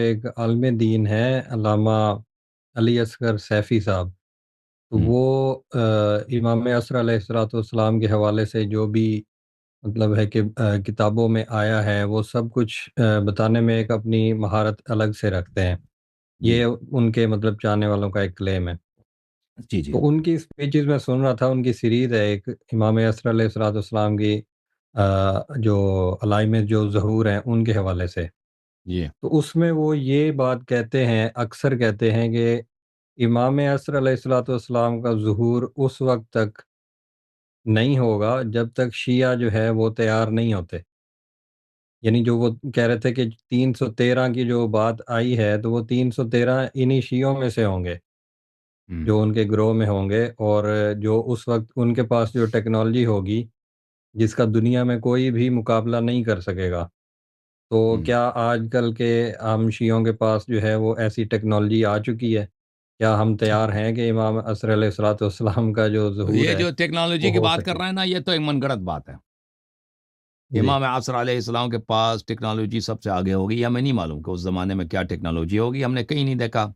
ایک عالم دین ہے علامہ علی اصغر سیفی صاحب، تو ہوں، وہ امام عصر علیہ الصلوۃ والسلام کے حوالے سے جو بھی مطلب ہے کہ کتابوں میں آیا ہے وہ سب کچھ بتانے میں ایک اپنی مہارت الگ سے رکھتے ہیں۔ جی یہ ان کے مطلب چاہنے والوں کا ایک کلیم ہے۔ جی جی تو ان کی اسپیچز میں سن رہا تھا، ان کی سیریز ہے ایک امام عصر علیہ الصلوۃ والسلام کی جو علائم جو ظہور ہیں ان کے حوالے سے۔ جی تو اس میں وہ یہ بات کہتے ہیں، اکثر کہتے ہیں کہ امام عصر علیہ الصلوۃ والسلام کا ظہور اس وقت تک نہیں ہوگا جب تک شیعہ جو ہے وہ تیار نہیں ہوتے۔ یعنی جو وہ کہہ رہے تھے کہ 313 کی جو بات آئی ہے تو وہ 313 انہی شیعوں میں سے ہوں گے ہوں جو ان کے گروہ میں ہوں گے، اور جو اس وقت ان کے پاس جو ٹیکنالوجی ہوگی جس کا دنیا میں کوئی بھی مقابلہ نہیں کر سکے گا۔ تو ہوں کیا آج کل کے عام شیعوں کے پاس جو ہے وہ ایسی ٹیکنالوجی آ چکی ہے؟ کیا ہم تیار ہیں کہ امام عصر علیہ الصلوۃ والسلام کا جو ظہور یہ ہے جو ٹیکنالوجی وہ کی ہو بات کر سکے؟ رہے ہیں نا، یہ تو ایک من گڑت بات ہے۔ جی امام عصر علیہ السلام کے پاس ٹیکنالوجی سب سے آگے ہوگی، یا ہمیں نہیں معلوم کہ اس زمانے میں کیا ٹیکنالوجی ہوگی۔ ہم نے کہیں نہیں دیکھا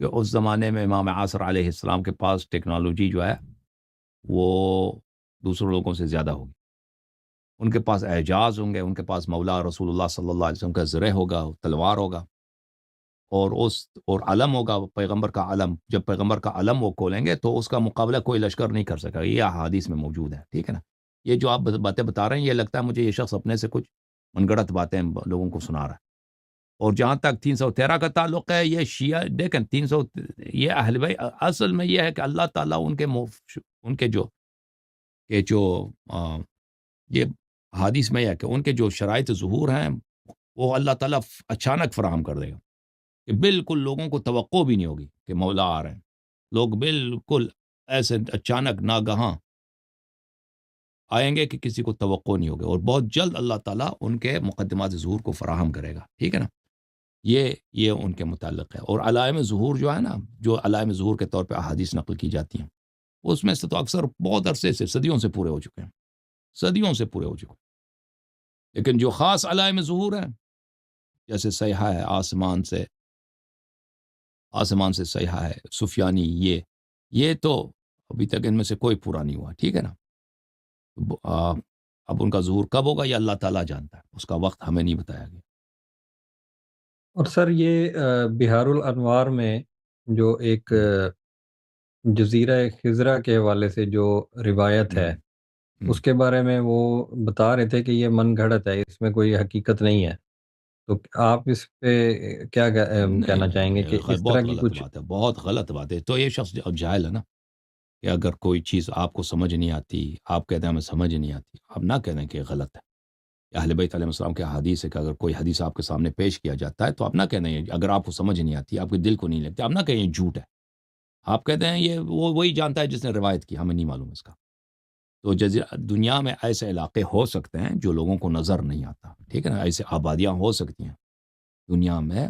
کہ اس زمانے میں امام عصر علیہ السلام کے پاس ٹیکنالوجی جو ہے وہ دوسروں لوگوں سے زیادہ ہوگی۔ ان کے پاس اعجاز ہوں گے، ان کے پاس مولا رسول اللہ صلی اللہ علیہ وسلم کا زرہ ہوگا، تلوار ہوگا، اور علم ہوگا، پیغمبر کا علم۔ جب پیغمبر کا علم وہ کھولیں گے تو اس کا مقابلہ کوئی لشکر نہیں کر سکا۔ یہ احادیث میں موجود ہے، ٹھیک ہے نا۔ یہ جو آپ باتیں بتا رہے ہیں، یہ لگتا ہے مجھے یہ شخص اپنے سے کچھ من گڑت باتیں لوگوں کو سنا رہا ہے۔ اور جہاں تک 313 کا تعلق ہے، یہ شیعہ دیکھیں 300، یہ اہل بیت اصل میں یہ ہے کہ اللہ تعالیٰ ان کے جو یہ حدیث میں یہ ہے کہ ان کے جو شرائط ظہور ہیں وہ اللہ تعالیٰ اچانک فراہم کر دے گا، کہ بالکل لوگوں کو توقع بھی نہیں ہوگی کہ مولا آ رہے ہیں۔ لوگ بالکل ایسے اچانک ناگہاں آئیں گے کہ کسی کو توقع نہیں ہوگی، اور بہت جلد اللہ تعالیٰ ان کے مقدمات ظہور کو فراہم کرے گا، ٹھیک ہے نا۔ یہ ان کے متعلق ہے۔ اور علائم ظہور جو ہے نا، جو علائم ظہور کے طور پہ احادیث نقل کی جاتی ہیں، اس میں سے تو اکثر بہت عرصے سے، صدیوں سے پورے ہو چکے ہیں، صدیوں سے پورے ہو چکے ہیں۔ لیکن جو خاص علائم ظہور ہیں، جیسے سیحا ہے آسمان سے سیحا ہے، سفیانی، یہ تو ابھی تک ان میں سے کوئی پورا نہیں ہوا، ٹھیک ہے نا۔ اب ان کا ظہور کب ہوگا یہ اللہ تعالیٰ جانتا ہے، اس کا وقت ہمیں نہیں بتایا گیا۔ اور سر یہ بہار الانوار میں جو ایک ہوں جزیرہ خضرا کے حوالے سے جو روایت ہے ہوں ہوں اس کے بارے میں وہ بتا رہے تھے کہ یہ من گھڑت ہے، اس میں کوئی حقیقت نہیں ہے۔ تو آپ اس پہ کیا نہیں کہنا نہیں چاہیں نہیں، گے کہ یہ اس طرح بہت کی غلط کچھ؟ بات ہے، بہت غلط بات ہے۔ تو یہ شخص اب جاہل ہے نا، کہ اگر کوئی چیز آپ کو سمجھ نہیں آتی، آپ کہتے ہیں ہمیں سمجھ نہیں آتی، آپ نہ کہہ دیں کہ یہ غلط ہے۔ یا اہل بیت علیہ السلام کے حدیث ہے کہ اگر کوئی حدیث آپ کے سامنے پیش کیا جاتا ہے تو آپ نہ کہہ دیں اگر آپ کو سمجھ نہیں آتی، آپ کے دل کو نہیں لگتی، آپ نہ کہیں یہ جھوٹ ہے۔ آپ کہتے ہیں یہ وہی جانتا ہے جس نے روایت کی، ہمیں نہیں معلوم اس کا۔ تو دنیا میں ایسے علاقے ہو سکتے ہیں جو لوگوں کو نظر نہیں آتا، ٹھیک ہے نا۔ ایسے آبادیاں ہو سکتی ہیں دنیا میں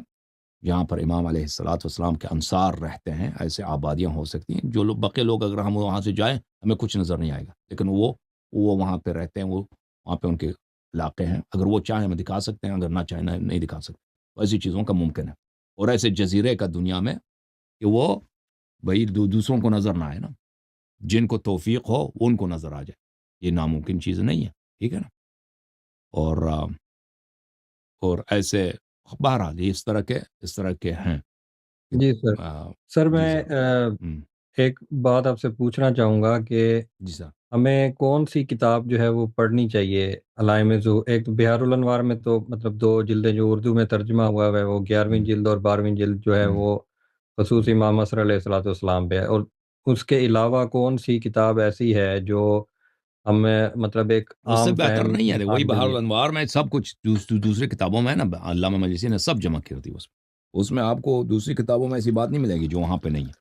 جہاں پر امام علیہ الصلوۃ والسلام کے انصار رہتے ہیں، ایسے آبادیاں ہو سکتی ہیں جو لوگ بقیہ لوگ اگر ہم وہاں سے جائیں ہمیں کچھ نظر نہیں آئے گا، لیکن وہ وہاں پہ رہتے ہیں، وہ وہاں پہ ان کے علاقے ہیں، اگر وہ چاہیں ہمیں دکھا سکتے ہیں، اگر نہ چاہیں نہیں دکھا سکتے۔ تو ایسی چیزوں کا ممکن ہے، اور ایسے جزیرے کا دنیا میں کہ وہ بھائی دوسروں کو نظر نہ آئے نا، جن کو توفیق ہو ان کو نظر آ جائے، یہ ناممکن چیز نہیں ہے، ٹھیک ہے نا۔ اور ایسے بہرحال یہ اس طرح کے ہیں۔ جی سر۔ سر جی میں صاحب۔ ہوں، ایک بات آپ سے پوچھنا چاہوں گا کہ جی صاحب۔ ہمیں کون سی کتاب جو ہے وہ پڑھنی چاہیے علائم ظہور؟ ایک تو بہار الانوار میں تو مطلب 2 جلدیں جو اردو میں ترجمہ ہوا ہے وہ 11ویں ہوں، جلد اور 12ویں جلد جو ہے ہوں، وہ خصوص ہوں۔ امام عصر علیہ الصلوۃ والسلام پہ ہے، اور اس کے علاوہ کون سی کتاب ایسی ہے جو ہمیں مطلب ایک اس سے عام بہتر فہم نہیں ہے، وہی انسان کے بہار لیے؟ الانوار میں سب کچھ دوسری کتابوں میں ہے نا، علامہ مجلسی نے سب جمع کی ہوتی ہے اس میں آپ کو دوسری کتابوں میں ایسی بات نہیں ملے گی جو وہاں پہ نہیں ہے۔